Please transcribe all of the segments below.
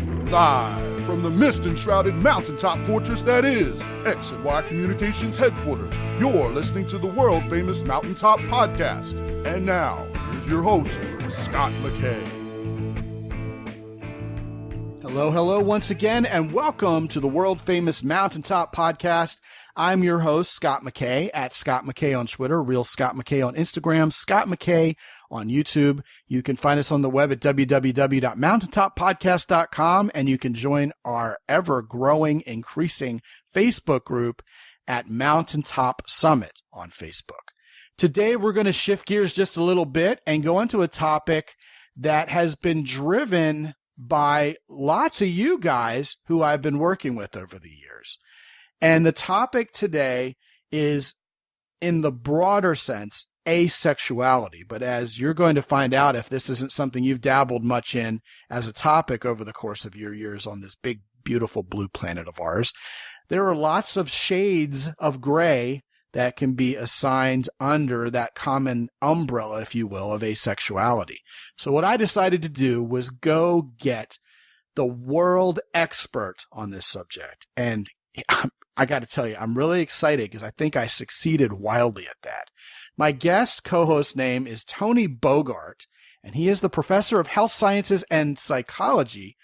Live from the mist-enshrouded mountaintop fortress that is X and Y Communications headquarters, you're listening to the world-famous Mountaintop Podcast. And now, here's your host, Scott McKay. Hello once again, and welcome to the world-famous Mountaintop Podcast. I'm your host, Scott McKay, at Scott McKay on Twitter, Real Scott McKay on Instagram, Scott McKay on YouTube. You can find us on the web at www.mountaintoppodcast.com, and you can join our ever-growing, increasing Facebook group at Mountaintop Summit on Facebook. Today, we're going to shift gears just a little bit and go into a topic that has been driven by lots of you guys who I've been working with over the years. And the topic today is, in the broader sense, asexuality. But as you're going to find out, if this isn't something you've dabbled much in as a topic over the course of your years on this big, beautiful blue planet of ours, there are lots of shades of gray that can be assigned under that common umbrella, if you will, of asexuality. So what I decided to do was go get the world expert on this subject. And I got to tell you, I'm really excited because I think I succeeded wildly at that. My guest co-host name is Tony Bogart, and he is the professor of health sciences and psychology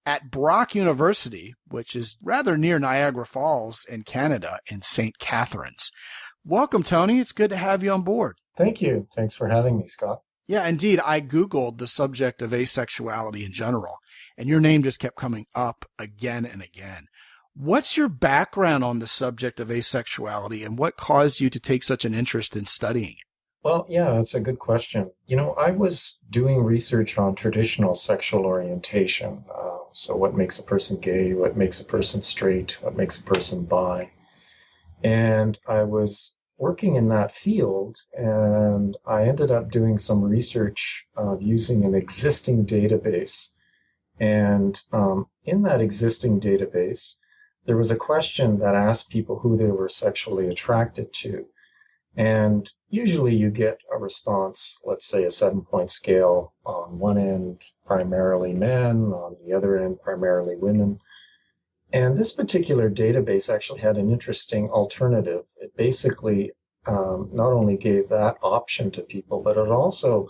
at Brock University, which is rather near Niagara Falls in Canada in St. Catharines. Welcome, Tony. It's good to have you on board. Thank you. Thanks for having me, Scott. Yeah, indeed. I Googled the subject of asexuality in general, and your name just kept coming up again and again. What's your background on the subject of asexuality, and what caused you to take such an interest in studying it? Well, yeah, that's a good question. I was doing research on traditional sexual orientation. So what makes a person gay, what makes a person straight, what makes a person bi. And I was working in that field, and I ended up doing some research using an existing database. And in that existing database, there was a question that asked people who they were sexually attracted to. And usually you get a response, let's say a 7-point scale. On one end, primarily men, on the other end, primarily women. And this particular database actually had an interesting alternative. It basically not only gave that option to people, but it also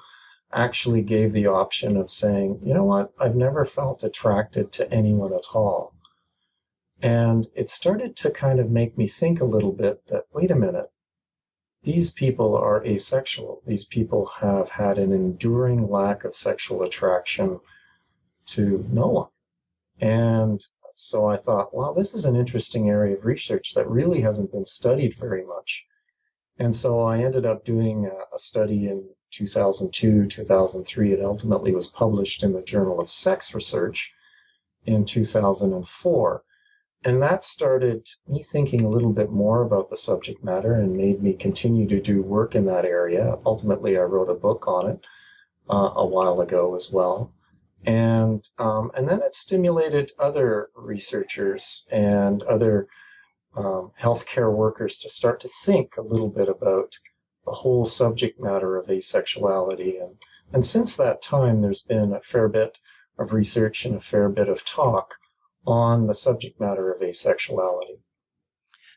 actually gave the option of saying, you know what, I've never felt attracted to anyone at all. And it started to kind of make me think a little bit that, wait a minute, these people are asexual. These people have had an enduring lack of sexual attraction to no one. And so I thought, well, this is an interesting area of research that really hasn't been studied very much. And so I ended up doing a study in 2002, 2003. It ultimately was published in the Journal of Sex Research in 2004. And that started me thinking a little bit more about the subject matter and made me continue to do work in that area. Ultimately, I wrote a book on it a while ago as well. And then it stimulated other researchers and other healthcare workers to start to think a little bit about the whole subject matter of asexuality. And since that time, there's been a fair bit of research and a fair bit of talk on the subject matter of asexuality.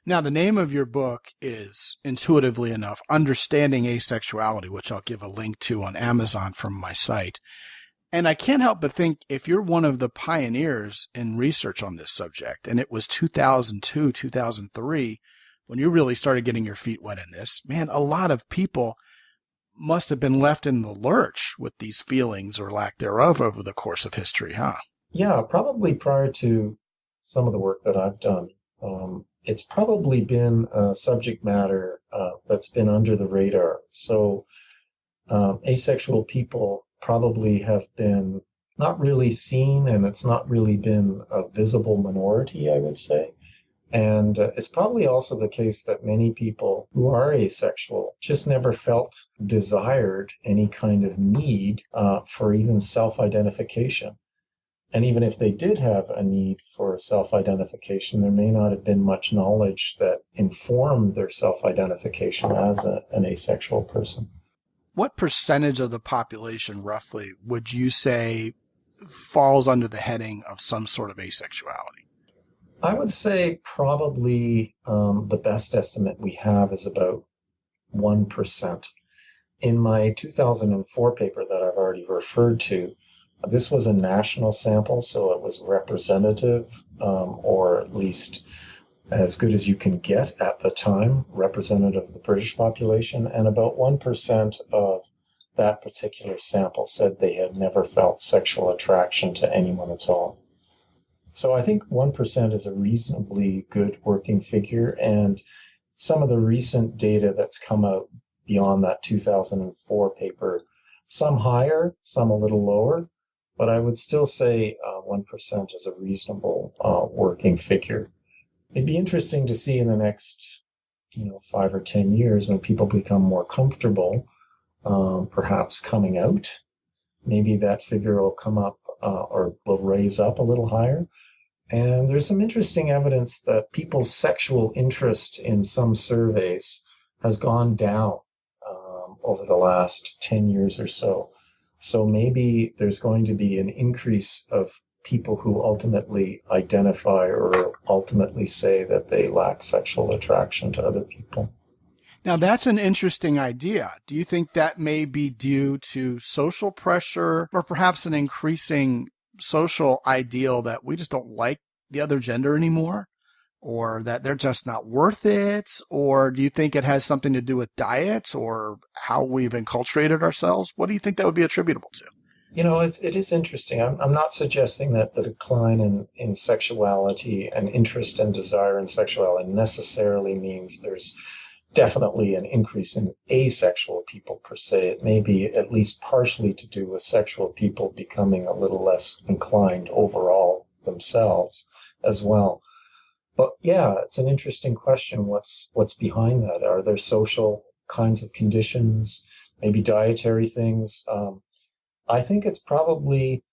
Now, the name of your book is, intuitively enough, Understanding Asexuality, which I'll give a link to on Amazon from my site. And I can't help but think, if you're one of the pioneers in research on this subject, and it was 2002, 2003, when you really started getting your feet wet in this, man, a lot of people must have been left in the lurch with these feelings or lack thereof over the course of history, huh? Yeah, probably prior to some of the work that I've done. It's probably been a subject matter that's been under the radar. So asexual people probably have been not really seen, and it's not really been a visible minority, I would say. And it's probably also the case that many people who are asexual just never felt desired any kind of need for even self-identification. And even if they did have a need for self-identification, there may not have been much knowledge that informed their self-identification as an asexual person. What percentage of the population, roughly, would you say falls under the heading of some sort of asexuality? I would say probably the best estimate we have is about 1%. In my 2004 paper that I've already referred to, this was a national sample, so it was representative, or at least as good as you can get at the time, representative of the British population, and about 1% of that particular sample said they had never felt sexual attraction to anyone at all. So I think 1% is a reasonably good working figure, and some of the recent data that's come out beyond that 2004 paper, some higher, some a little lower, but I would still say 1% is a reasonable working figure. It'd be interesting to see in the next 5 or 10 years when people become more comfortable, perhaps coming out. Maybe that figure will come up or will raise up a little higher. And there's some interesting evidence that people's sexual interest in some surveys has gone down over the last 10 years or so. So maybe there's going to be an increase of people who ultimately identify or ultimately say that they lack sexual attraction to other people. Now, that's an interesting idea. Do you think that may be due to social pressure or perhaps an increasing social ideal that we just don't like the other gender anymore, or that they're just not worth it? Or do you think it has something to do with diet or how we've enculturated ourselves? What do you think that would be attributable to? It is interesting. I'm not suggesting that the decline in sexuality and interest and desire in sexuality necessarily means there's definitely an increase in asexual people per se. It may be at least partially to do with sexual people becoming a little less inclined overall themselves as well. But yeah, it's an interesting question. What's behind that? Are there social kinds of conditions, maybe dietary things? I think it's probably,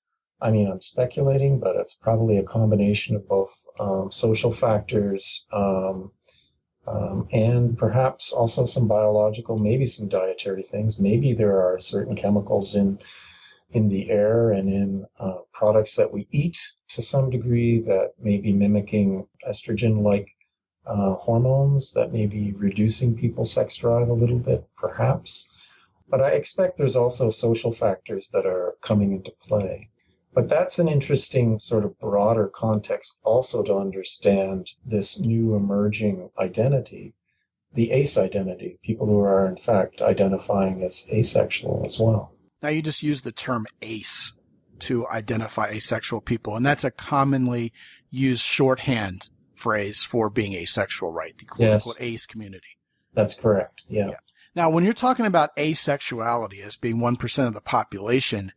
I'm speculating, but it's probably a combination of both social factors and perhaps also some biological, maybe some dietary things. Maybe there are certain chemicals in the air and in products that we eat to some degree that may be mimicking estrogen-like hormones that may be reducing people's sex drive a little bit, perhaps. But I expect there's also social factors that are coming into play. But that's an interesting sort of broader context also to understand this new emerging identity, the ace identity, people who are in fact identifying as asexual as well. Now, you just use the term ace to identify asexual people, and that's a commonly used shorthand phrase for being asexual, right? The quote-unquote ace community. That's correct, yeah. Now, when you're talking about asexuality as being 1% of the population,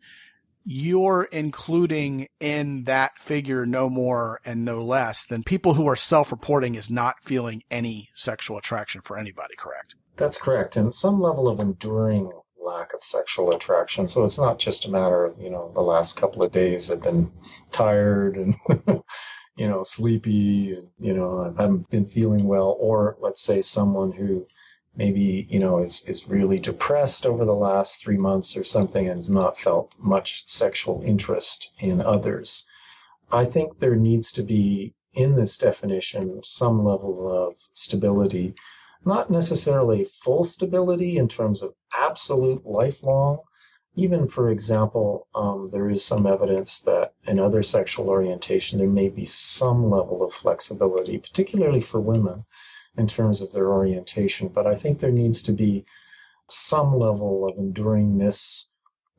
you're including in that figure no more and no less than people who are self-reporting as not feeling any sexual attraction for anybody, correct? That's correct. And some level of enduring lack of sexual attraction. So it's not just a matter of, the last couple of days I've been tired and, sleepy and, I haven't been feeling well. Or let's say someone who maybe, is really depressed over the last 3 months or something and has not felt much sexual interest in others. I think there needs to be, in this definition, some level of stability, not necessarily full stability in terms of absolute lifelong. Even, for example, there is some evidence that in other sexual orientation, there may be some level of flexibility, particularly for women, in terms of their orientation. But I think there needs to be some level of enduringness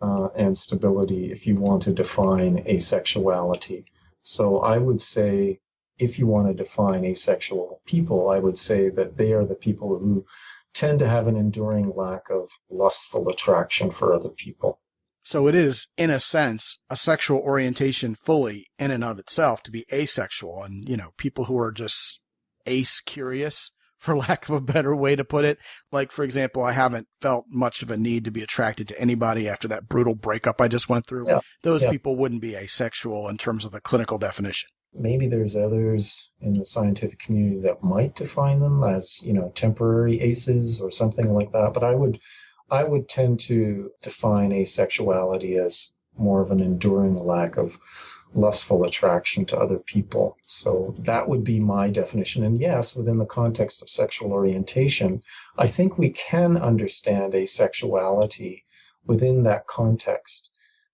and stability if you want to define asexuality. So I would say, if you want to define asexual people, I would say that they are the people who tend to have an enduring lack of lustful attraction for other people. So it is, in a sense, a sexual orientation fully in and of itself to be asexual. And, people who are just ace curious, for lack of a better way to put it. Like, for example, I haven't felt much of a need to be attracted to anybody after that brutal breakup I just went through. Yeah. Those people wouldn't be asexual in terms of the clinical definition. Maybe there's others in the scientific community that might define them as, temporary aces or something like that. But I would tend to define asexuality as more of an enduring lack of lustful attraction to other people. So that would be my definition. And yes, within the context of sexual orientation, I think we can understand asexuality within that context.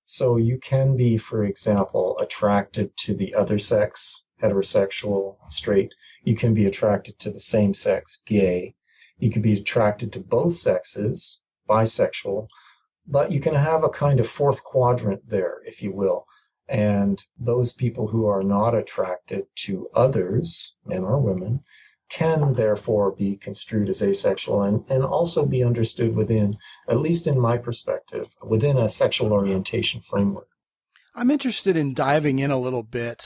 So you can be, for example, attracted to the other sex, heterosexual, straight. You can be attracted to the same sex, gay. You can be attracted to both sexes, bisexual, but you can have a kind of fourth quadrant there, if you will. And those people who are not attracted to others, men or women, can therefore be construed as asexual and also be understood within, at least in my perspective, within a sexual orientation framework. I'm interested in diving in a little bit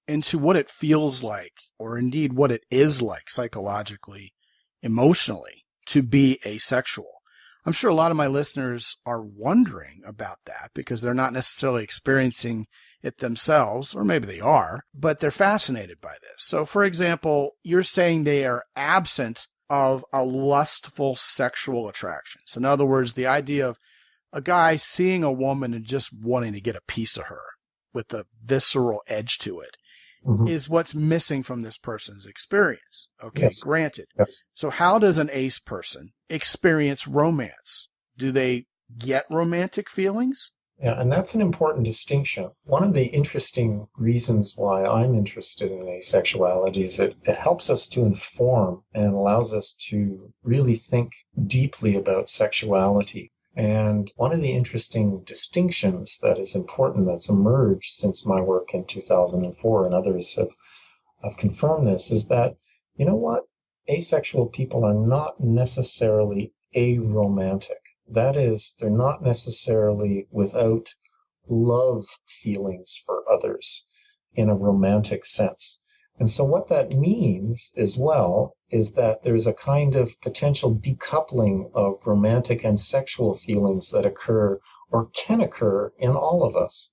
into what it feels like, or indeed what it is like psychologically, emotionally, to be asexual. I'm sure a lot of my listeners are wondering about that because they're not necessarily experiencing it themselves, or maybe they are, but they're fascinated by this. So, for example, you're saying they are absent of a lustful sexual attraction. So, in other words, the idea of a guy seeing a woman and just wanting to get a piece of her with a visceral edge to it is what's missing from this person's experience. Okay, yes. Granted. Yes. So how does an ace person experience romance? Do they get romantic feelings? Yeah, and that's an important distinction. One of the interesting reasons why I'm interested in asexuality is that it helps us to inform and allows us to really think deeply about sexuality. And one of the interesting distinctions that is important that's emerged since my work in 2004 and others have confirmed this is that, you know what? Asexual people are not necessarily aromantic. That is, they're not necessarily without love feelings for others in a romantic sense. And so what that means as well is that there's a kind of potential decoupling of romantic and sexual feelings that occur or can occur in all of us.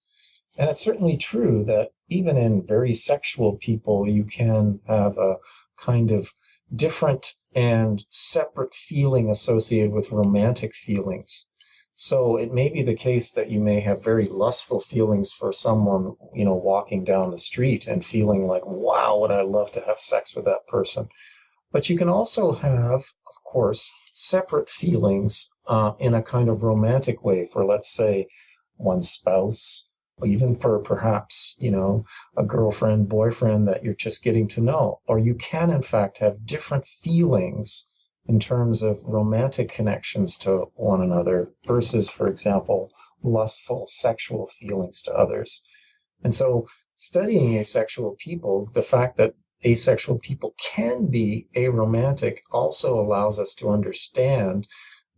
And it's certainly true that even in very sexual people, you can have a kind of different and separate feeling associated with romantic feelings. So it may be the case that you may have very lustful feelings for someone, walking down the street and feeling like, wow, would I love to have sex with that person. But you can also have, of course, separate feelings in a kind of romantic way for, let's say, one spouse, or even for perhaps, a girlfriend, boyfriend that you're just getting to know. Or you can, in fact, have different feelings in terms of romantic connections to one another versus, for example, lustful sexual feelings to others. And so studying asexual people, the fact that asexual people can be aromantic also allows us to understand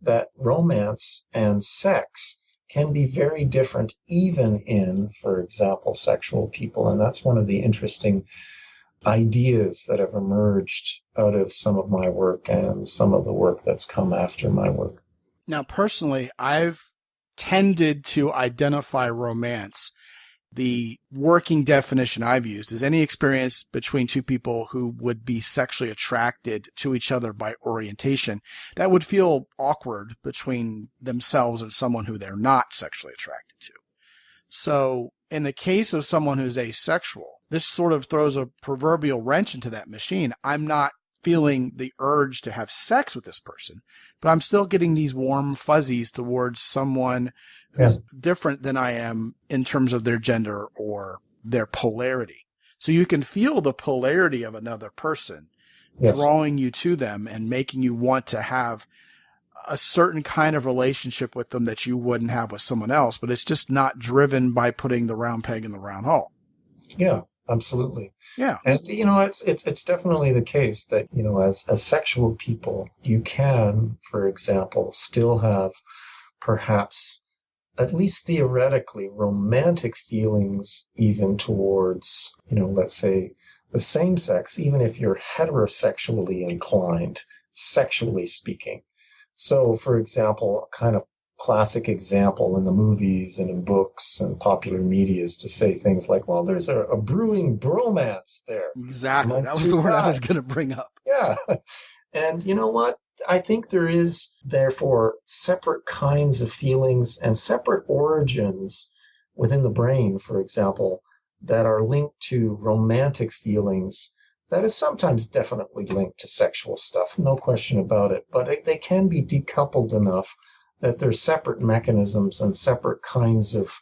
that romance and sex can be very different even in, for example, sexual people. And that's one of the interesting ideas that have emerged out of some of my work and some of the work that's come after my work. Now, personally, I've tended to identify romance. The working definition I've used is any experience between two people who would be sexually attracted to each other by orientation that would feel awkward between themselves and someone who they're not sexually attracted to. So in the case of someone who's asexual, this sort of throws a proverbial wrench into that machine. I'm not feeling the urge to have sex with this person, but I'm still getting these warm fuzzies towards someone who's different than I am in terms of their gender or their polarity. So you can feel the polarity of another person drawing you to them and making you want to have a certain kind of relationship with them that you wouldn't have with someone else, but it's just not driven by putting the round peg in the round hole. Yeah, absolutely. Yeah. And, it's definitely the case that, as sexual people, you can, for example, still have perhaps, at least theoretically, romantic feelings even towards, let's say, the same sex, even if you're heterosexually inclined, sexually speaking. So, for example, a kind of classic example in the movies and in books and popular media is to say things like, well, there's a brewing bromance there. Exactly. That was the word I was going to bring up. Yeah. And you know what? I think there is, therefore, separate kinds of feelings and separate origins within the brain, for example, that are linked to romantic feelings that is sometimes definitely linked to sexual stuff, no question about it, but they can be decoupled enough that they're separate mechanisms and separate kinds of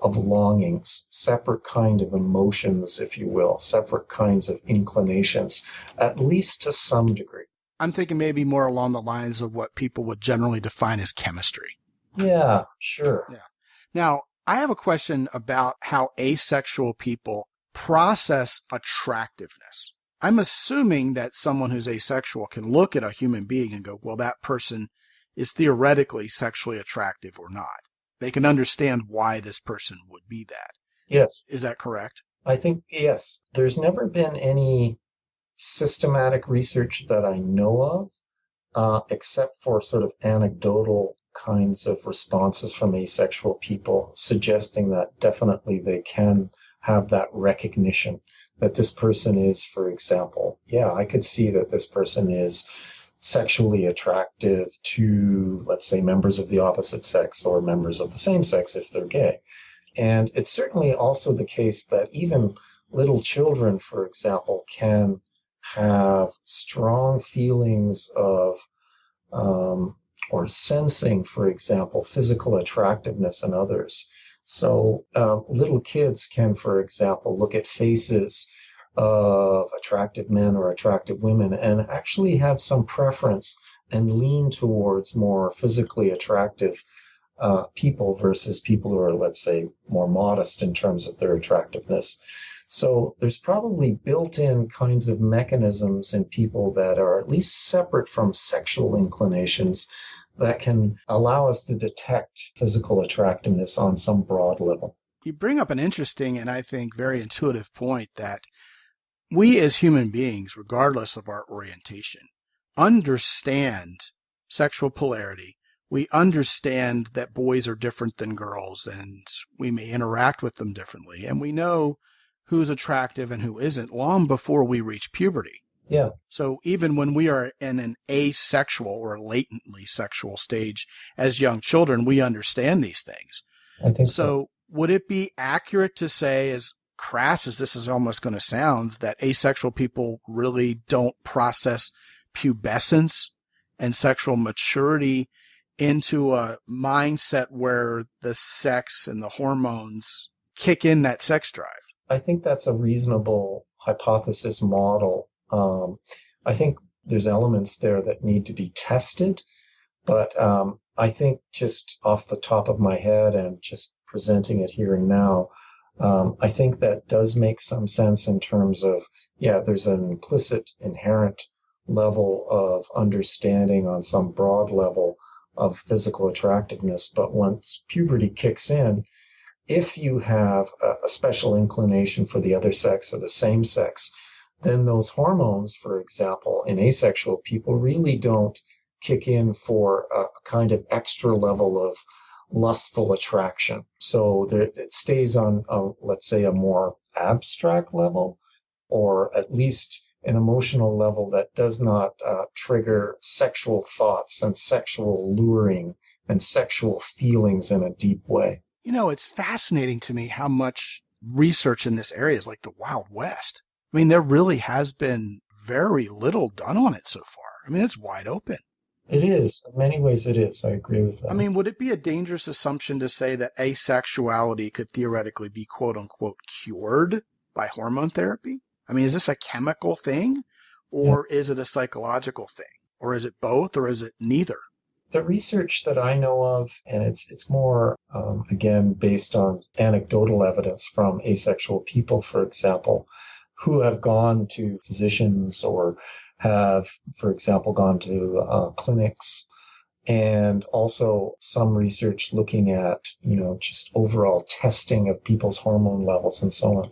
longings, separate kind of emotions, if you will, separate kinds of inclinations, at least to some degree. I'm thinking maybe more along the lines of what people would generally define as chemistry. Yeah, sure. Yeah. Now, I have a question about how asexual people process attractiveness. I'm assuming that someone who's asexual can look at a human being and go, well, that person is theoretically sexually attractive or not. They can understand why this person would be that. Yes. Is that correct? I think, yes. There's never been any systematic research that I know of, except for sort of anecdotal kinds of responses from asexual people suggesting that definitely they can have that recognition that this person is, for example, yeah, I could see that this person is sexually attractive to, let's say, members of the opposite sex or members of the same sex if they're gay. And it's certainly also the case that even little children, for example, can have strong feelings of or sensing, for example, physical attractiveness in others. So little kids can, for example, look at faces of attractive men or attractive women and actually have some preference and lean towards more physically attractive people versus people who are, let's say, more modest in terms of their attractiveness. So there's probably built-in kinds of mechanisms in people that are at least separate from sexual inclinations that can allow us to detect physical attractiveness on some broad level. You bring up an interesting and I think very intuitive point that we as human beings, regardless of our orientation, understand sexual polarity. We understand that boys are different than girls and we may interact with them differently. And we know who's attractive and who isn't long before we reach puberty. Yeah. So even when we are in an asexual or latently sexual stage as young children, we understand these things. I think so. So would it be accurate to say, as crass as this is almost going to sound, that asexual people really don't process pubescence and sexual maturity into a mindset where the sex and the hormones kick in that sex drive? I think that's a reasonable hypothesis model. I think there's elements there that need to be tested, but I think just off the top of my head and just presenting it here and now, I think that does make some sense in terms of, yeah, there's an implicit, inherent level of understanding on some broad level of physical attractiveness. But once puberty kicks in, if you have a special inclination for the other sex or the same sex, then those hormones, for example, in asexual people really don't kick in for a kind of extra level of lustful attraction. So it stays on, let's say, a more abstract level, or at least an emotional level that does not trigger sexual thoughts and sexual luring and sexual feelings in a deep way. You know, it's fascinating to me how much research in this area is like the Wild West. I mean, there really has been very little done on it so far. I mean, it's wide open. It is. In many ways it is. I agree with that. I mean, would it be a dangerous assumption to say that asexuality could theoretically be quote unquote cured by hormone therapy? I mean, is this a chemical thing or is it a psychological thing? Or is it both or is it neither? The research that I know of, and it's more, again, based on anecdotal evidence from asexual people, for example, who have gone to physicians or have, for example, gone to clinics, and also some research looking at, just overall testing of people's hormone levels and so on.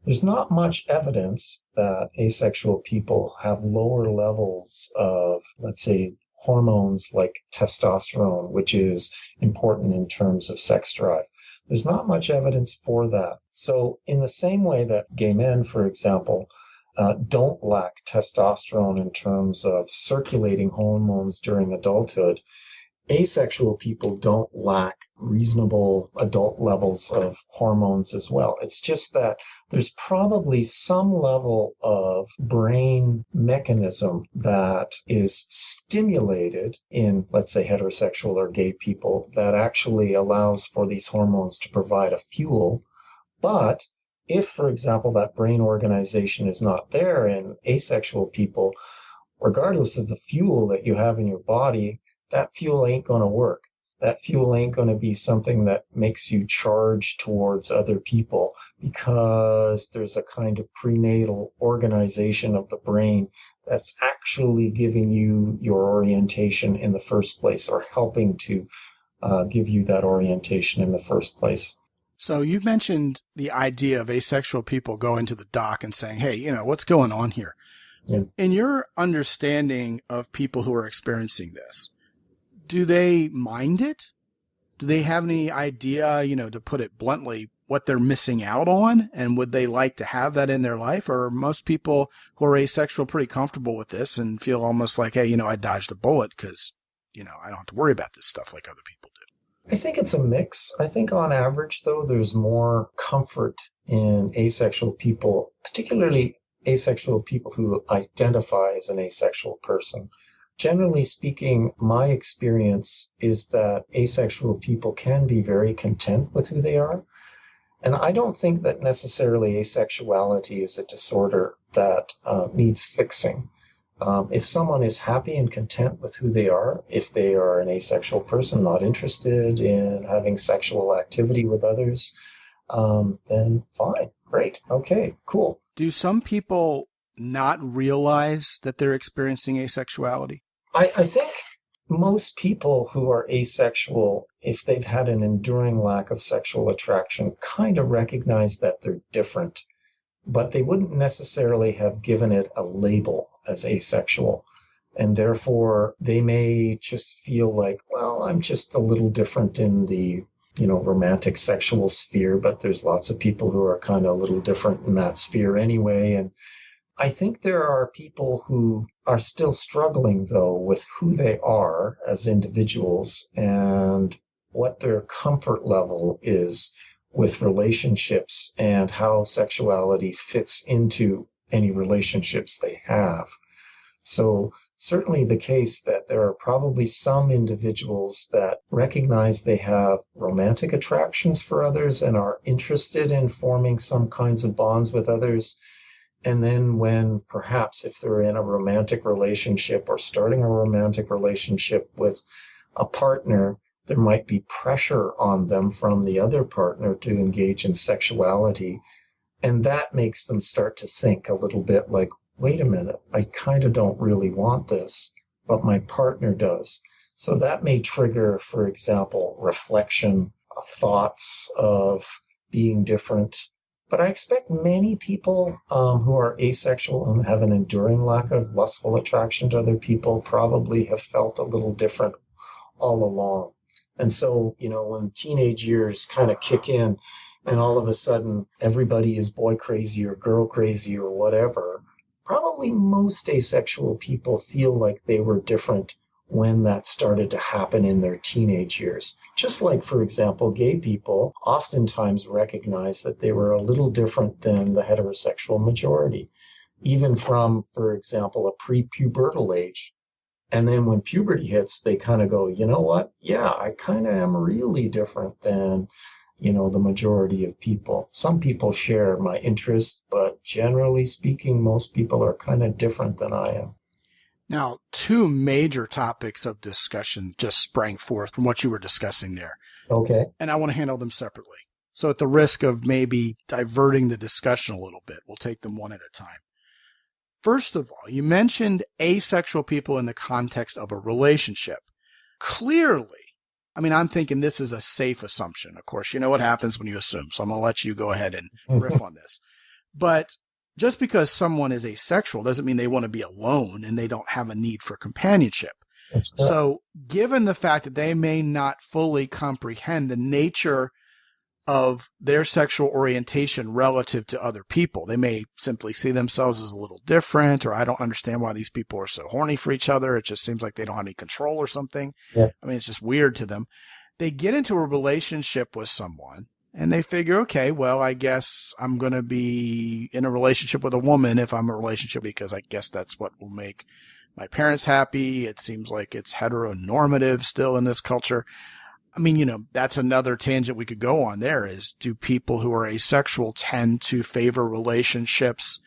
There's not much evidence that asexual people have lower levels of, let's say, hormones like testosterone, which is important in terms of sex drive. There's not much evidence for that. So in the same way that gay men, for example, don't lack testosterone in terms of circulating hormones during adulthood, asexual people don't lack reasonable adult levels of hormones as well. It's just that there's probably some level of brain mechanism that is stimulated in, let's say, heterosexual or gay people that actually allows for these hormones to provide a fuel. But if, for example, that brain organization is not there in asexual people, regardless of the fuel that you have in your body, that fuel ain't going to work. That fuel ain't going to be something that makes you charge towards other people because there's a kind of prenatal organization of the brain that's actually giving you your orientation in the first place, or helping to give you that orientation in the first place. So you've mentioned the idea of asexual people going to the doc and saying, hey, what's going on here? Yeah. In your understanding of people who are experiencing this, do they mind it? Do they have any idea, to put it bluntly, what they're missing out on? And would they like to have that in their life? Or are most people who are asexual pretty comfortable with this and feel almost like, hey, I dodged a bullet because, I don't have to worry about this stuff like other people do? I think it's a mix. I think on average, though, there's more comfort in asexual people, particularly asexual people who identify as an asexual person. Generally speaking, my experience is that asexual people can be very content with who they are. And I don't think that necessarily asexuality is a disorder that needs fixing. If someone is happy and content with who they are, if they are an asexual person, not interested in having sexual activity with others, then fine, great, okay, cool. Do some people not realize that they're experiencing asexuality? I think most people who are asexual, if they've had an enduring lack of sexual attraction, kind of recognize that they're different, but they wouldn't necessarily have given it a label as asexual. And therefore, they may just feel like, well, I'm just a little different in the romantic sexual sphere, but there's lots of people who are kind of a little different in that sphere anyway. And I think there are people who are still struggling, though, with who they are as individuals and what their comfort level is with relationships and how sexuality fits into any relationships they have. So certainly the case that there are probably some individuals that recognize they have romantic attractions for others and are interested in forming some kinds of bonds with others. And then when perhaps if they're in a romantic relationship or starting a romantic relationship with a partner, there might be pressure on them from the other partner to engage in sexuality. And that makes them start to think a little bit like, wait a minute, I kind of don't really want this, but my partner does. So that may trigger, for example, reflection, thoughts of being different. But I expect many people who are asexual and have an enduring lack of lustful attraction to other people probably have felt a little different all along. And so, when teenage years kind of kick in and all of a sudden everybody is boy crazy or girl crazy or whatever, probably most asexual people feel like they were different when that started to happen in their teenage years. Just like, for example, gay people oftentimes recognize that they were a little different than the heterosexual majority, even from, for example, a pre-pubertal age. And then when puberty hits, they kind of go, you know what? Yeah, I kind of am really different than, the majority of people. Some people share my interests, but generally speaking, most people are kind of different than I am. Now, two major topics of discussion just sprang forth from what you were discussing there. Okay. And I want to handle them separately. So at the risk of maybe diverting the discussion a little bit, we'll take them one at a time. First of all, you mentioned asexual people in the context of a relationship. Clearly, I'm thinking this is a safe assumption. Of course, you know what happens when you assume. So I'm going to let you go ahead and riff on this. But just because someone is asexual doesn't mean they want to be alone and they don't have a need for companionship. That's correct. So given the fact that they may not fully comprehend the nature of their sexual orientation relative to other people. They may simply see themselves as a little different, or I don't understand why these people are so horny for each other. It just seems like they don't have any control or something. Yeah. I mean, it's just weird to them. They get into a relationship with someone and they figure, okay, well, I guess I'm going to be in a relationship with a woman if I'm in a relationship, because I guess that's what will make my parents happy. It seems like it's heteronormative still in this culture. I mean, that's another tangent we could go on there is, do people who are asexual tend to favor relationships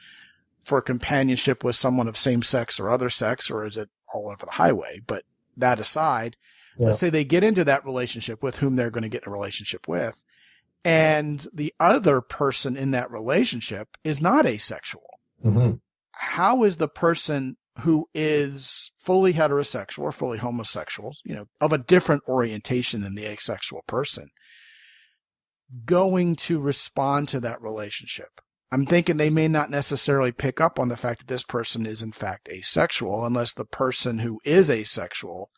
for companionship with someone of same sex or other sex, or is it all over the highway? But that aside, let's say they get into that relationship with whom they're going to get in a relationship with, and the other person in that relationship is not asexual. Mm-hmm. How is the person who is fully heterosexual or fully homosexual, of a different orientation than the asexual person, going to respond to that relationship? I'm thinking they may not necessarily pick up on the fact that this person is in fact asexual, unless the person who is asexual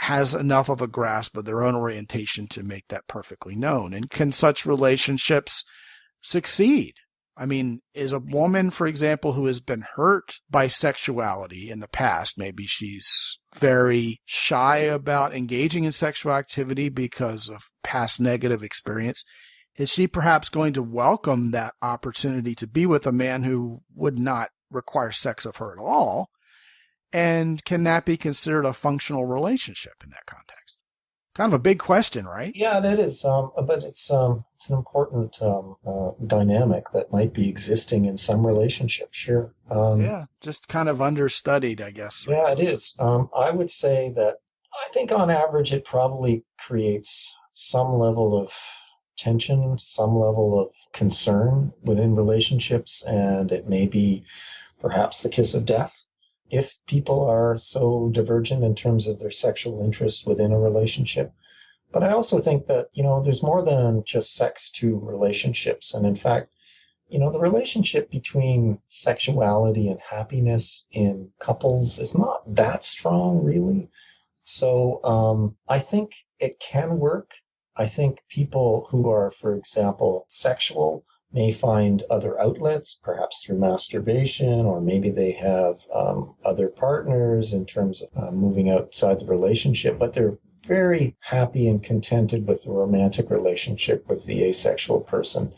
has enough of a grasp of their own orientation to make that perfectly known. And can such relationships succeed? I mean, is a woman, for example, who has been hurt by sexuality in the past, maybe she's very shy about engaging in sexual activity because of past negative experience, is she perhaps going to welcome that opportunity to be with a man who would not require sex of her at all? And can that be considered a functional relationship in that context? Kind of a big question, right? Yeah, it is. But it's an important dynamic that might be existing in some relationships. Sure. Yeah, just kind of understudied, I guess. Right? Yeah, it is. I would say that I think on average it probably creates some level of tension, some level of concern within relationships, and it may be perhaps the kiss of death if people are so divergent in terms of their sexual interest within a relationship. But I also think that, there's more than just sex to relationships. And in fact, the relationship between sexuality and happiness in couples is not that strong, really. So I think it can work. I think people who are, for example, sexual may find other outlets, perhaps through masturbation, or maybe they have other partners in terms of moving outside the relationship, but they're very happy and contented with the romantic relationship with the asexual person.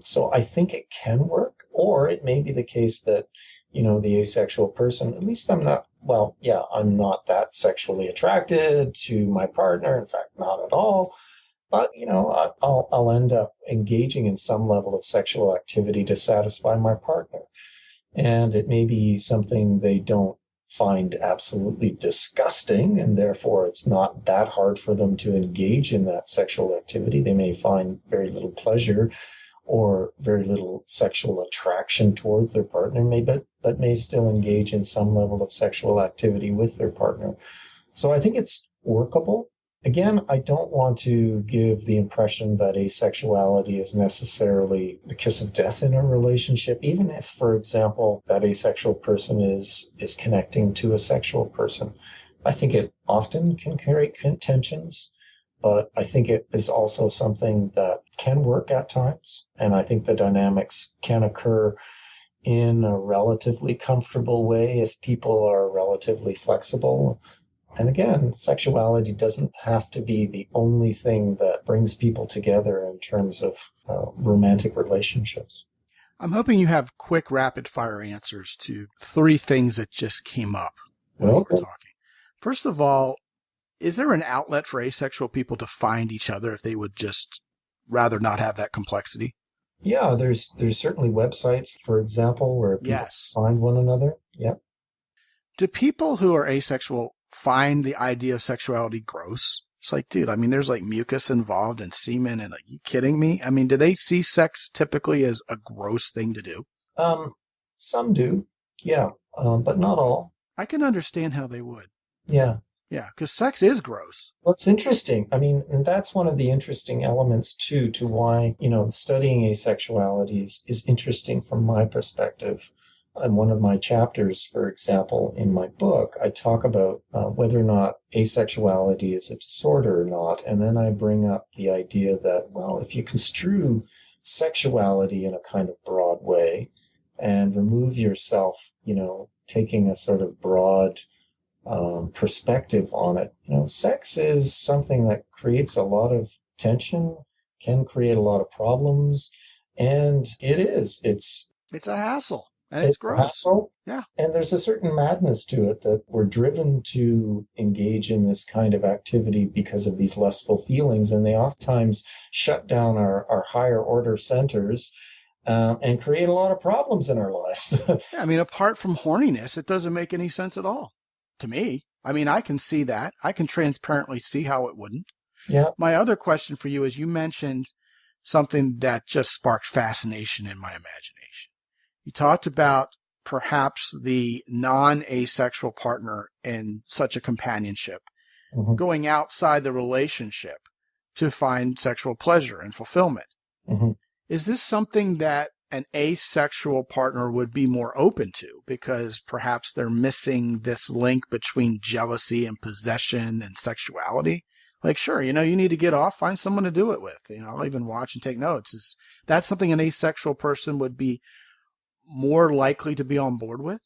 So I think it can work, or it may be the case that, the asexual person, at least I'm not that sexually attracted to my partner. In fact, not at all. But, I'll end up engaging in some level of sexual activity to satisfy my partner. And it may be something they don't find absolutely disgusting, and therefore it's not that hard for them to engage in that sexual activity. They may find very little pleasure or very little sexual attraction towards their partner, but may still engage in some level of sexual activity with their partner. So I think it's workable. Again, I don't want to give the impression that asexuality is necessarily the kiss of death in a relationship, even if, for example, that asexual person is connecting to a sexual person. I think it often can create tensions, but I think it is also something that can work at times. And I think the dynamics can occur in a relatively comfortable way if people are relatively flexible. And again, sexuality doesn't have to be the only thing that brings people together in terms of romantic relationships. I'm hoping you have quick, rapid-fire answers to 3 things that just came up while we were talking. First of all, is there an outlet for asexual people to find each other if they would just rather not have that complexity? Yeah, there's certainly websites, for example, where people find one another. Yep. Do people who are asexual find the idea of sexuality gross? It's like, dude, I mean, there's like mucus involved and semen, and are you kidding me? I mean, do they see sex typically as a gross thing to do? Some do, yeah, but not all. I can understand how they would. Yeah. Yeah, because sex is gross. Well, it's interesting. I mean, and that's one of the interesting elements, too, to why, studying asexuality is interesting from my perspective. In one of my chapters, for example, in my book, I talk about whether or not asexuality is a disorder or not. And then I bring up the idea that, well, if you construe sexuality in a kind of broad way and remove yourself, taking a sort of broad perspective on it, sex is something that creates a lot of tension, can create a lot of problems. And It's a hassle and it's it's a gross. hassle. Yeah. And there's a certain madness to it that we're driven to engage in this kind of activity because of these lustful feelings. And they oftentimes shut down our higher order centers and create a lot of problems in our lives. Yeah, I mean, apart from horniness, it doesn't make any sense at all to me. I mean, I can see that. I can transparently see how it wouldn't. Yeah. My other question for you is you mentioned something that just sparked fascination in my imagination. You talked about perhaps the non-asexual partner in such a companionship Mm-hmm. going outside the relationship to find sexual pleasure and fulfillment. Mm-hmm. Is this something that an asexual partner would be more open to because perhaps they're missing this link between jealousy and possession and sexuality? Like, sure, you need to get off, find someone to do it with. I'll even watch and take notes. Is that something an asexual person would be more likely to be on board with?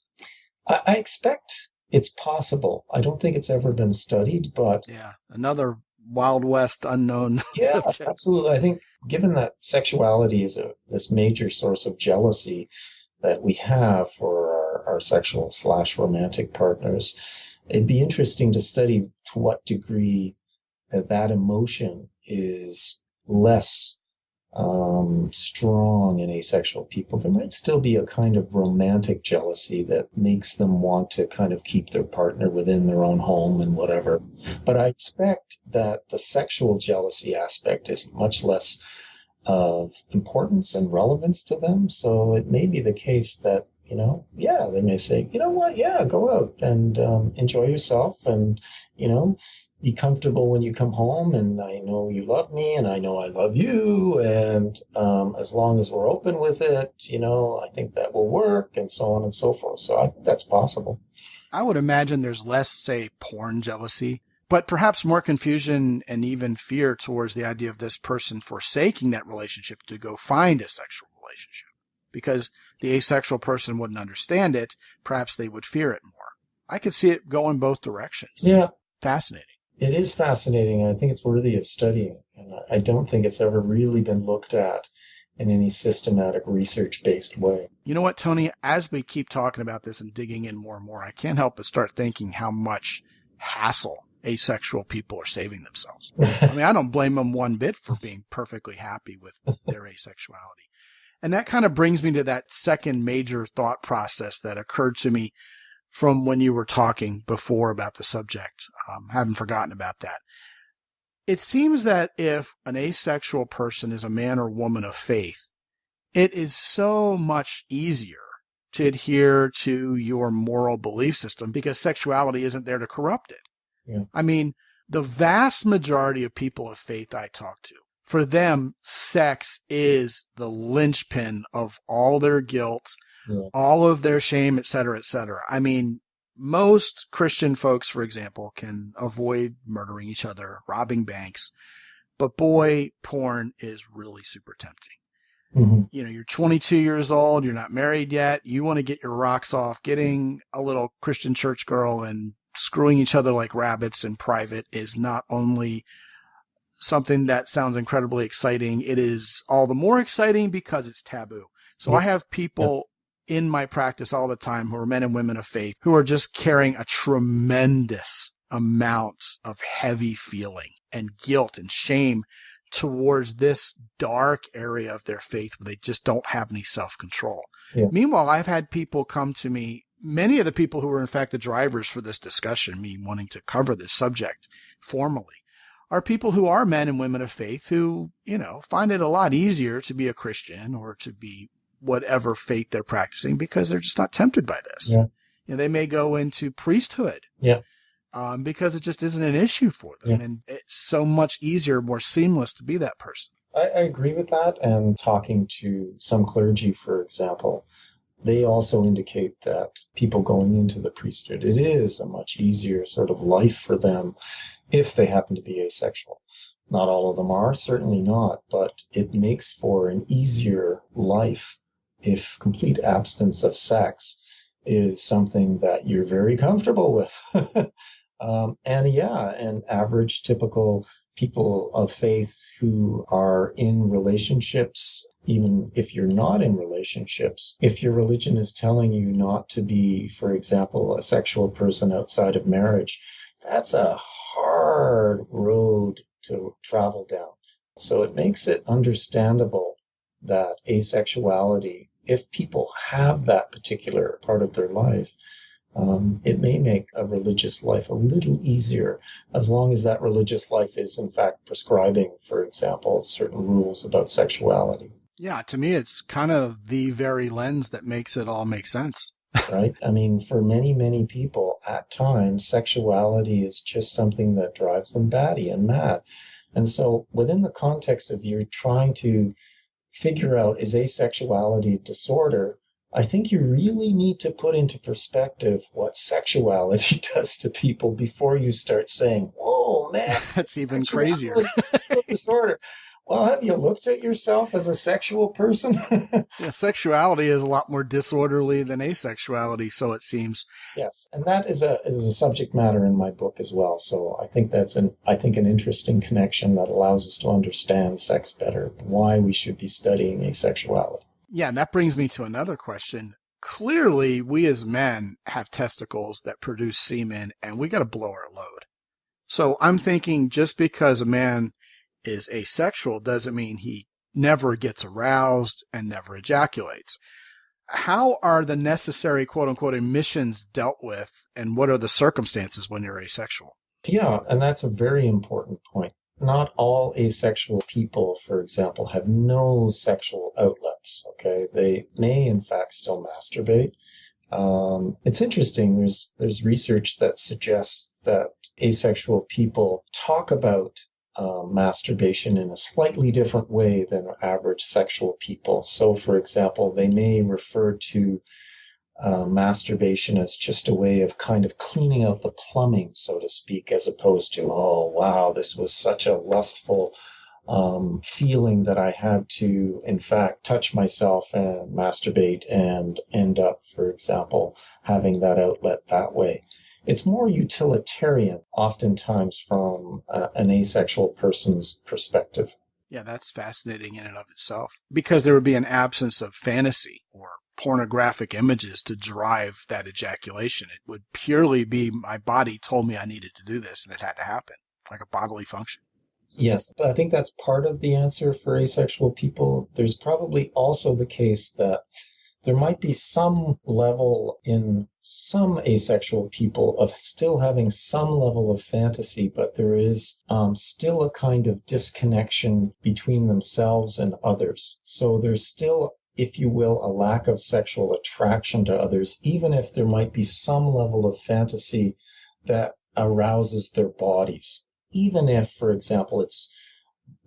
I expect it's possible. I don't think it's ever been studied, but yeah, another Wild West unknown yeah, subject. absolutely. I think given that sexuality is this major source of jealousy that we have for our sexual/romantic partners, it'd be interesting to study to what degree that emotion is less strong in asexual people. There might still be a kind of romantic jealousy that makes them want to kind of keep their partner within their own home and whatever. But I expect that the sexual jealousy aspect is much less of importance and relevance to them. So it may be the case that, they may say, you know what, yeah, go out and enjoy yourself and, be comfortable when you come home, and I know you love me and I know I love you, and as long as we're open with it, I think that will work, and so on and so forth. So I think that's possible. I would imagine there's less, say, porn jealousy, but perhaps more confusion and even fear towards the idea of this person forsaking that relationship to go find a sexual relationship. Because the asexual person wouldn't understand it, perhaps they would fear it more. I could see it go in both directions. Yeah. Fascinating. It is fascinating. I think it's worthy of studying. And I don't think it's ever really been looked at in any systematic research-based way. You know what, Tony? As we keep talking about this and digging in more and more, I can't help but start thinking how much hassle asexual people are saving themselves. I mean, I don't blame them one bit for being perfectly happy with their asexuality. And that kind of brings me to that second major thought process that occurred to me from when you were talking before about the subject. Haven't forgotten about that. It seems that if an asexual person is a man or woman of faith, it is so much easier to adhere to your moral belief system because sexuality isn't there to corrupt it. Yeah. I mean, the vast majority of people of faith I talk to, for them, sex is the linchpin of all their guilt, all of their shame, et cetera, et cetera. I mean, most Christian folks, for example, can avoid murdering each other, robbing banks, but boy, porn is really super tempting. Mm-hmm. You're 22 years old, you're not married yet, you want to get your rocks off, getting a little Christian church girl and screwing each other like rabbits in private is not only something that sounds incredibly exciting, it is all the more exciting because it's taboo. So I have people in my practice all the time who are men and women of faith who are just carrying a tremendous amount of heavy feeling and guilt and shame towards this dark area of their faith where they just don't have any self-control. Yeah. Meanwhile, I've had people come to me, many of the people who were in fact the drivers for this discussion, me wanting to cover this subject formally, are people who are men and women of faith who, find it a lot easier to be a Christian or to be whatever faith they're practicing because they're just not tempted by this. Yeah. They may go into priesthood because it just isn't an issue for them. Yeah. And it's so much easier, more seamless to be that person. I agree with that. And talking to some clergy, for example, they also indicate that people going into the priesthood, it is a much easier sort of life for them if they happen to be asexual. Not all of them are, certainly not, but it makes for an easier life if complete abstinence of sex is something that you're very comfortable with. And average, typical people of faith who are in relationships, even if you're not in relationships, if your religion is telling you not to be, for example, a sexual person outside of marriage, that's a hard road to travel down. So it makes it understandable that asexuality, if people have that particular part of their life, it may make a religious life a little easier, as long as that religious life is, in fact, prescribing, for example, certain rules about sexuality. Yeah, to me, it's kind of the very lens that makes it all make sense. Right? I mean, for many, many people, at times, sexuality is just something that drives them batty and mad. And so within the context of you're trying to figure out, is asexuality a disorder? I think you really need to put into perspective what sexuality does to people before you start saying, whoa, man, That's even crazier. Disorder. Well, have you looked at yourself as a sexual person? Yeah, sexuality is a lot more disorderly than asexuality, so it seems. Yes, and that is a subject matter in my book as well. So I think that's an interesting connection that allows us to understand sex better, why we should be studying asexuality. Yeah, and that brings me to another question. Clearly, we as men have testicles that produce semen, and we got to blow our load. So I'm thinking just because a man is asexual doesn't mean he never gets aroused and never ejaculates. How are the necessary quote-unquote emissions dealt with, and what are the circumstances when you're asexual? Yeah, and that's a very important point. Not all asexual people, for example, have no sexual outlets, okay? They may, in fact, still masturbate. It's interesting. There's research that suggests that asexual people talk about masturbation in a slightly different way than average sexual people. So, for example, they may refer to masturbation as just a way of kind of cleaning out the plumbing, so to speak, as opposed to, oh, wow, this was such a lustful feeling that I had to, in fact, touch myself and masturbate and end up, for example, having that outlet that way. It's more utilitarian, oftentimes, from an asexual person's perspective. Yeah, that's fascinating in and of itself, because there would be an absence of fantasy or pornographic images to drive that ejaculation. It would purely be my body told me I needed to do this and it had to happen, like a bodily function. Yes, but I think that's part of the answer for asexual people. There's probably also the case that there might be some level in some asexual people of still having some level of fantasy, but there is still a kind of disconnection between themselves and others. So there's still, if you will, a lack of sexual attraction to others, even if there might be some level of fantasy that arouses their bodies. Even if, for example, it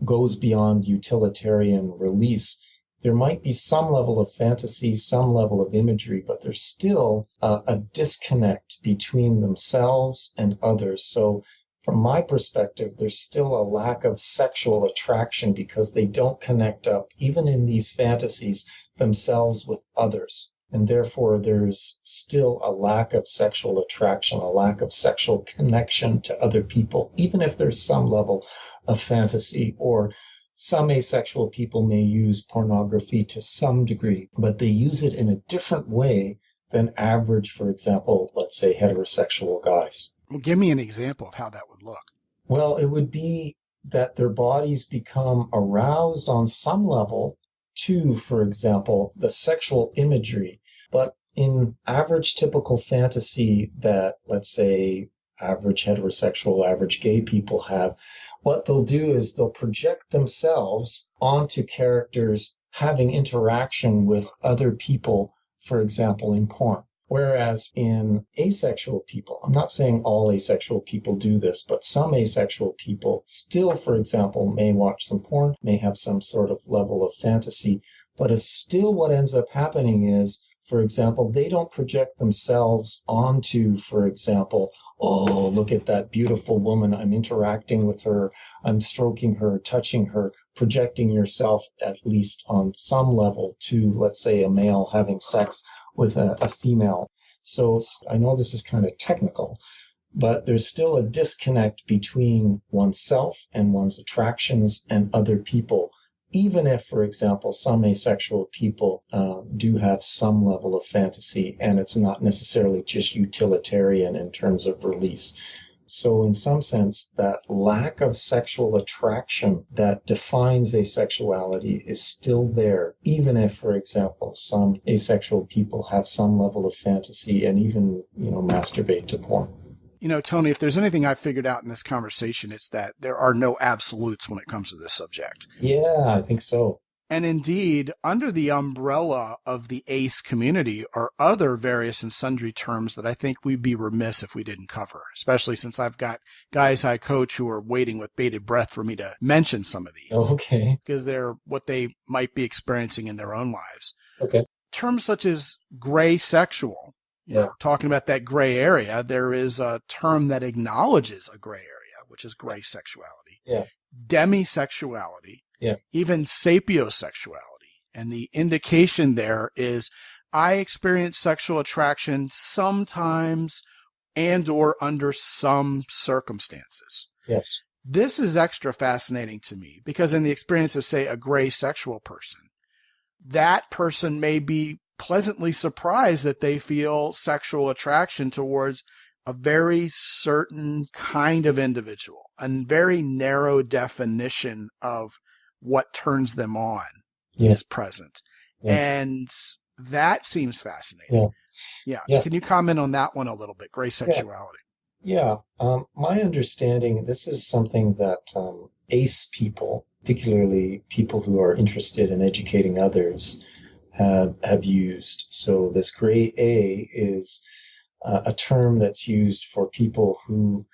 goes beyond utilitarian release, there might be some level of fantasy, some level of imagery, but there's still a disconnect between themselves and others. So from my perspective, there's still a lack of sexual attraction because they don't connect up, even in these fantasies, themselves with others. And therefore, there's still a lack of sexual attraction, a lack of sexual connection to other people, even if there's some level of fantasy. Or some asexual people may use pornography to some degree, but they use it in a different way than average, for example, let's say heterosexual guys. Well, give me an example of how that would look. Well, it would be that their bodies become aroused on some level to, for example, the sexual imagery. But in average typical fantasy that, let's say, average heterosexual, average gay people have, what they'll do is they'll project themselves onto characters having interaction with other people, for example, in porn. Whereas in asexual people, I'm not saying all asexual people do this, but some asexual people still, for example, may watch some porn, may have some sort of level of fantasy, but it's still what ends up happening is, for example, they don't project themselves onto, for example, oh, look at that beautiful woman. I'm interacting with her. I'm stroking her, touching her, projecting yourself at least on some level to, let's say, a male having sex with a female. So I know this is kind of technical, but there's still a disconnect between oneself and one's attractions and other people, even if, for example, some asexual people do have some level of fantasy, and it's not necessarily just utilitarian in terms of release. So in some sense, that lack of sexual attraction that defines asexuality is still there, even if, for example, some asexual people have some level of fantasy and even, masturbate to porn. Tony, if there's anything I figured out in this conversation, it's that there are no absolutes when it comes to this subject. Yeah, I think so. And indeed, under the umbrella of the ACE community are other various and sundry terms that I think we'd be remiss if we didn't cover, especially since I've got guys I coach who are waiting with bated breath for me to mention some of these. Okay. Because they're what they might be experiencing in their own lives. Okay. Terms such as gray sexual, talking about that gray area, there is a term that acknowledges a gray area, which is gray sexuality. Yeah. Demisexuality. Yeah. Even sapiosexuality. And the indication there is I experience sexual attraction sometimes and or under some circumstances. Yes. This is extra fascinating to me because in the experience of, say, a gray sexual person, that person may be pleasantly surprised that they feel sexual attraction towards a very certain kind of individual, a very narrow definition of what turns them on is present. Yes. And that seems fascinating. Yeah. Can you comment on that one a little bit, gray sexuality? Yeah. My understanding, this is something that ACE people, particularly people who are interested in educating others, have used. So this gray A is a term that's used for people who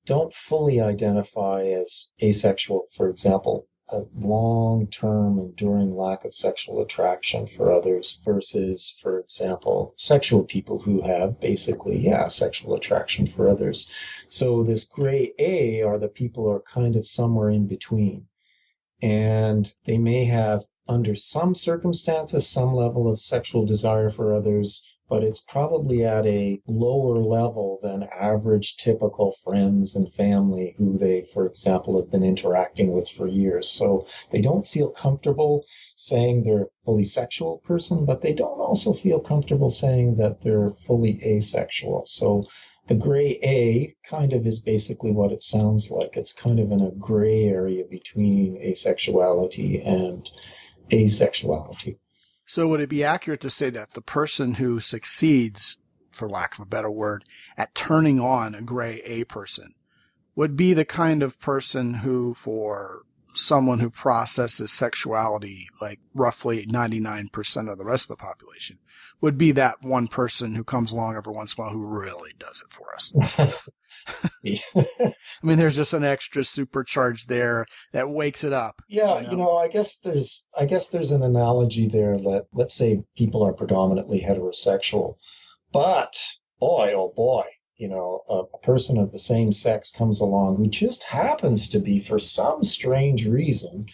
don't fully identify as asexual, for example, a long-term enduring lack of sexual attraction for others versus, for example, sexual people who have basically, sexual attraction for others. So this gray A are the people who are kind of somewhere in between. And they may have, under some circumstances, some level of sexual desire for others, but it's probably at a lower level than average typical friends and family who they, for example, have been interacting with for years. So they don't feel comfortable saying they're a fully sexual person, but they don't also feel comfortable saying that they're fully asexual. So the gray A kind of is basically what it sounds like. It's kind of in a gray area between asexuality and asexuality. So would it be accurate to say that the person who succeeds, for lack of a better word, at turning on a gray A person would be the kind of person who, for someone who processes sexuality like roughly 99% of the rest of the population, would be that one person who comes along every once in a while who really does it for us? I mean, there's just an extra supercharge there that wakes it up. Yeah, I guess there's an analogy there that, let's say people are predominantly heterosexual, but boy, oh boy, a person of the same sex comes along who just happens to be, for some strange reason,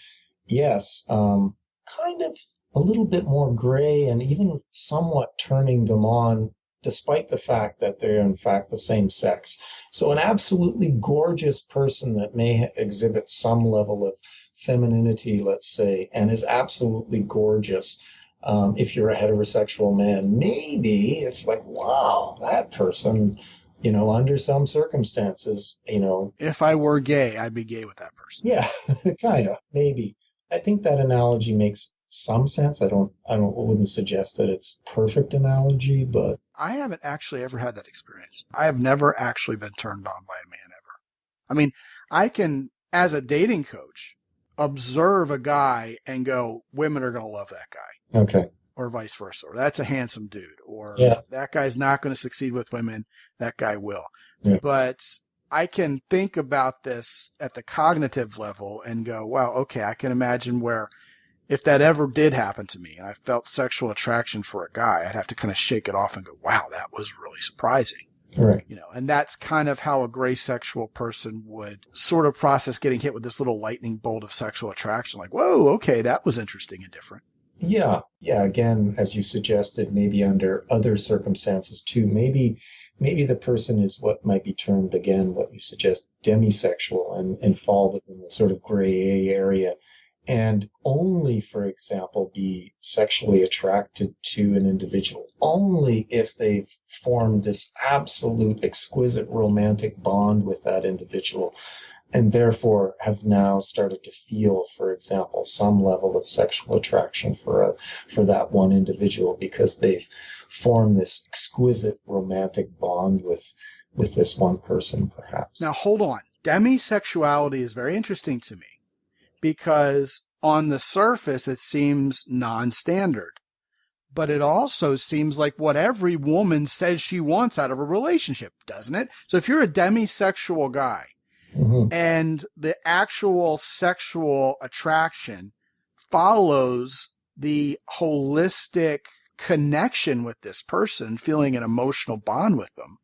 kind of a little bit more gray and even somewhat turning them on, despite the fact that they're in fact the same sex. So an absolutely gorgeous person that may exhibit some level of femininity, let's say, and is absolutely gorgeous. If you're a heterosexual man, maybe it's like, wow, that person, under some circumstances, If I were gay, I'd be gay with that person. Yeah, kind of, maybe. I think that analogy makes some sense. I wouldn't suggest that it's perfect analogy, but I haven't actually ever had that experience. I have never actually been turned on by a man ever. I mean, I can, as a dating coach, observe a guy and go, women are going to love that guy. Okay. Or vice versa. Or that's a handsome dude. Or that guy's not going to succeed with women. That guy will. Yeah. But I can think about this at the cognitive level and go, wow, okay, I can imagine where if that ever did happen to me and I felt sexual attraction for a guy, I'd have to kind of shake it off and go, wow, that was really surprising. Right. And that's kind of how a gray sexual person would sort of process getting hit with this little lightning bolt of sexual attraction. Like, whoa, okay, that was interesting and different. Yeah. Yeah. Again, as you suggested, maybe under other circumstances too, maybe the person is what might be termed, again, what you suggest, demisexual and fall within the sort of gray area and only, for example, be sexually attracted to an individual only if they've formed this absolute exquisite romantic bond with that individual and therefore have now started to feel, for example, some level of sexual attraction for that one individual because they've formed this exquisite romantic bond with this one person, perhaps. Now, hold on. Demisexuality is very interesting to me because on the surface, it seems non-standard, but it also seems like what every woman says she wants out of a relationship, doesn't it? So if you're a demisexual guy, and the actual sexual attraction follows the holistic connection with this person, feeling an emotional bond with them,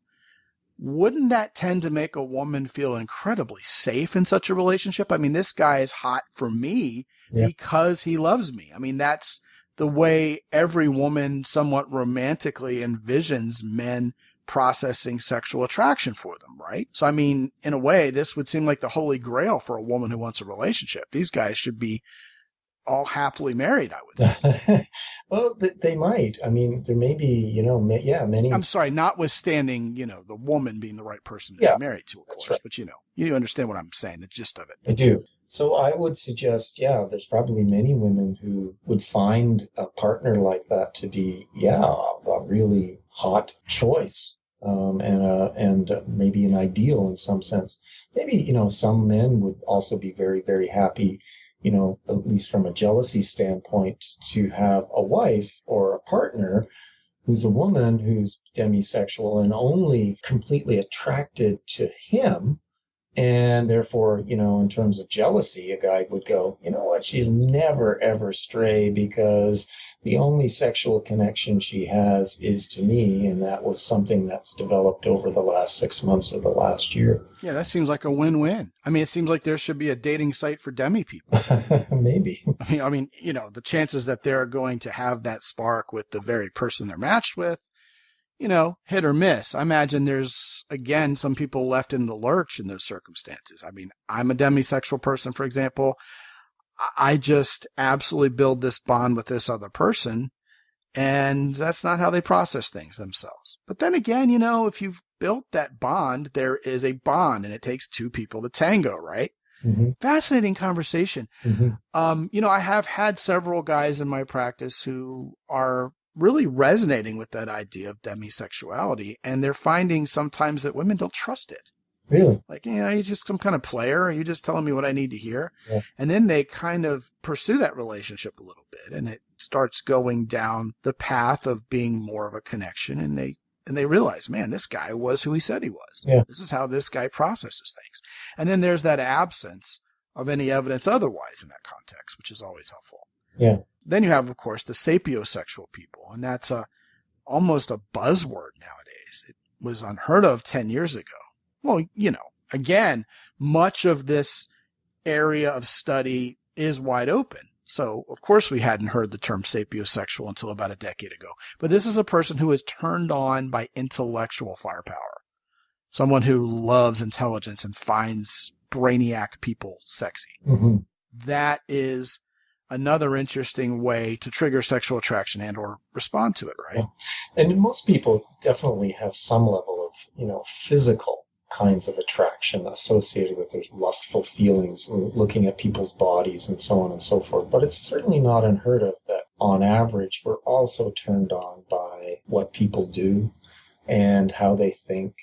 wouldn't that tend to make a woman feel incredibly safe in such a relationship? I mean, this guy is hot for me because he loves me. I mean, that's the way every woman somewhat romantically envisions men processing sexual attraction for them, right? So, I mean, in a way, this would seem like the holy grail for a woman who wants a relationship. These guys should be all happily married, I would think. Well, they might. I mean, there may be, many. I'm sorry, notwithstanding, the woman being the right person to be married to, of course. Right. But, you understand what I'm saying, the gist of it. I do. So I would suggest, there's probably many women who would find a partner like that to be, a really hot choice. And maybe an ideal in some sense. Maybe, some men would also be very, very happy, at least from a jealousy standpoint, to have a wife or a partner who's a woman who's demisexual and only completely attracted to him. And therefore, in terms of jealousy, a guy would go, you know what, she'll never, ever stray because the only sexual connection she has is to me. And that was something that's developed over the last 6 months or the last year. Yeah, that seems like a win-win. I mean, it seems like there should be a dating site for demi people. Maybe. I mean, the chances that they're going to have that spark with the very person they're matched with, hit or miss. I imagine there's, again, some people left in the lurch in those circumstances. I mean, I'm a demisexual person, for example. I just absolutely build this bond with this other person, and that's not how they process things themselves. But then again, if you've built that bond, there is a bond, and it takes two people to tango, right? Mm-hmm. Fascinating conversation. Mm-hmm. I have had several guys in my practice who are really resonating with that idea of demisexuality, and they're finding sometimes that women don't trust it. Really? Like, you're just some kind of player. Are you just telling me what I need to hear? Yeah. And then they kind of pursue that relationship a little bit, and it starts going down the path of being more of a connection, and they realize, man, this guy was who he said he was. Yeah. This is how this guy processes things. And then there's that absence of any evidence otherwise in that context, which is always helpful. Yeah. Then you have, of course, the sapiosexual people, and that's almost a buzzword nowadays. It was unheard of 10 years ago. Well, again, much of this area of study is wide open. So, of course, we hadn't heard the term sapiosexual until about a decade ago. But this is a person who is turned on by intellectual firepower, someone who loves intelligence and finds brainiac people sexy. Mm-hmm. That is another interesting way to trigger sexual attraction and or respond to it, right? Yeah. And most people definitely have some level of, physical kinds of attraction associated with their lustful feelings, looking at people's bodies and so on and so forth. But it's certainly not unheard of that on average, we're also turned on by what people do and how they think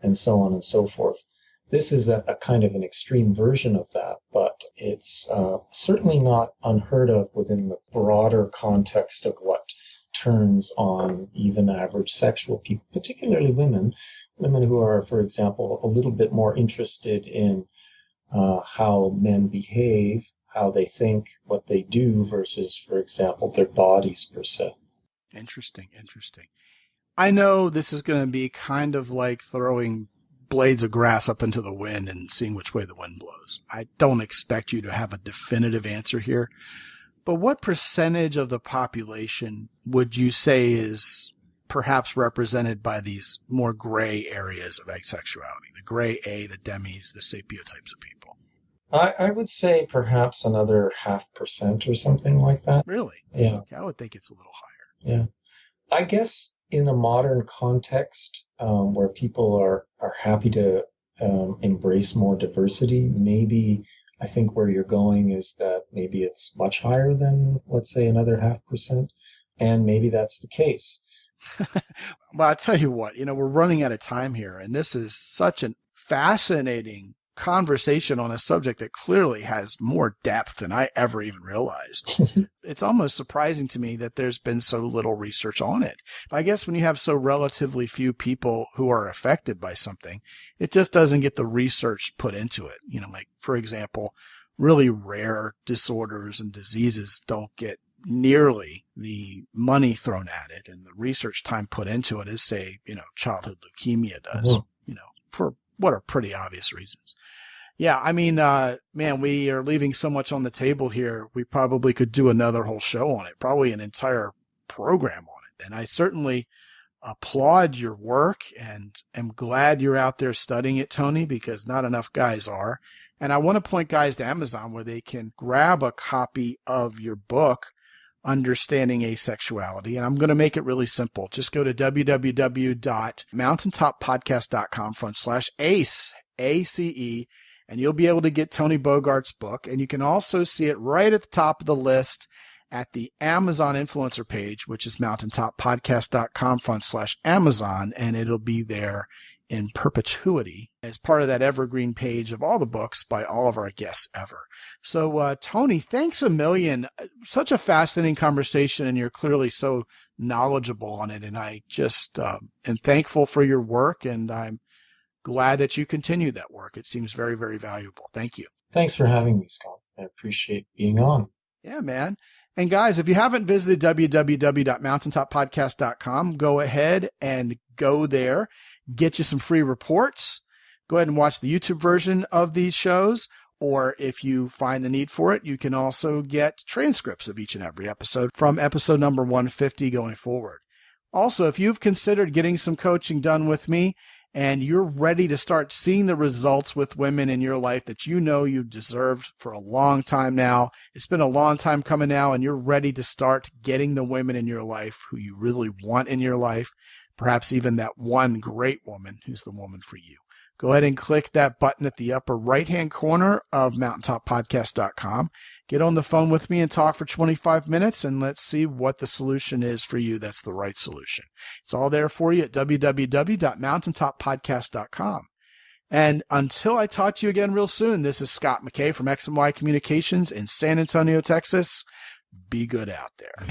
and so on and so forth. This is a kind of an extreme version of that, but it's certainly not unheard of within the broader context of what turns on even average sexual people, particularly women who are, for example, a little bit more interested in how men behave, how they think, what they do versus, for example, their bodies per se. Interesting. I know this is going to be kind of like throwing blades of grass up into the wind and seeing which way the wind blows. I don't expect you to have a definitive answer here, but what percentage of the population would you say is perhaps represented by these more gray areas of asexuality? The gray A, the demis, the sapio types of people. I would say perhaps another 0.5% or something like that. Really? Yeah. Okay, I would think it's a little higher. Yeah. I guess in a modern context where people are happy to embrace more diversity, maybe I think where you're going is that maybe it's much higher than, let's say, another 0.5%. And maybe that's the case. Well, I'll tell you what, we're running out of time here, and this is such a fascinating conversation on a subject that clearly has more depth than I ever even realized. It's almost surprising to me that there's been so little research on it. I guess when you have so relatively few people who are affected by something, it just doesn't get the research put into it. Like, for example, really rare disorders and diseases don't get nearly the money thrown at it and the research time put into it as, say, childhood leukemia does, for what are pretty obvious reasons. Yeah, I mean, man, we are leaving so much on the table here. We probably could do another whole show on it, probably an entire program on it. And I certainly applaud your work and am glad you're out there studying it, Tony, because not enough guys are. And I want to point guys to Amazon where they can grab a copy of your book, Understanding Asexuality. And I'm going to make it really simple. Just go to www.mountaintoppodcast.com/ACE, ACE, and you'll be able to get Tony Bogart's book. And you can also see it right at the top of the list at the Amazon influencer page, which is mountaintoppodcast.com/Amazon. And it'll be there in perpetuity as part of that evergreen page of all the books by all of our guests ever. So, Tony, thanks a million. Such a fascinating conversation, and you're clearly so knowledgeable on it. And I just am thankful for your work, and I'm glad that you continue that work. It seems very, very valuable. Thank you. Thanks for having me, Scott. I appreciate being on. Yeah, man. And guys, if you haven't visited www.mountaintoppodcast.com, go ahead and go there. Get you some free reports. Go ahead and watch the YouTube version of these shows. Or if you find the need for it, you can also get transcripts of each and every episode from episode number 150 going forward. Also, if you've considered getting some coaching done with me and you're ready to start seeing the results with women in your life that you've deserved for a long time now, it's been a long time coming now, and you're ready to start getting the women in your life who you really want in your life, perhaps even that one great woman who's the woman for you. Go ahead and click that button at the upper right-hand corner of mountaintoppodcast.com. Get on the phone with me and talk for 25 minutes, and let's see what the solution is for you that's the right solution. It's all there for you at www.mountaintoppodcast.com. And until I talk to you again real soon, this is Scott McKay from X&Y Communications in San Antonio, Texas. Be good out there.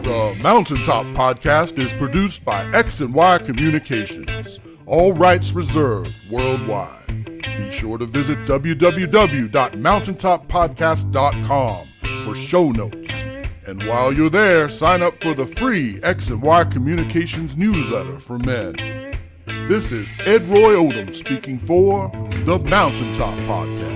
The Mountaintop Podcast is produced by X&Y Communications. All rights reserved worldwide. Be sure to visit www.mountaintoppodcast.com for show notes. And while you're there, sign up for the free X&Y Communications newsletter for men. This is Ed Roy Odom speaking for the Mountaintop Podcast.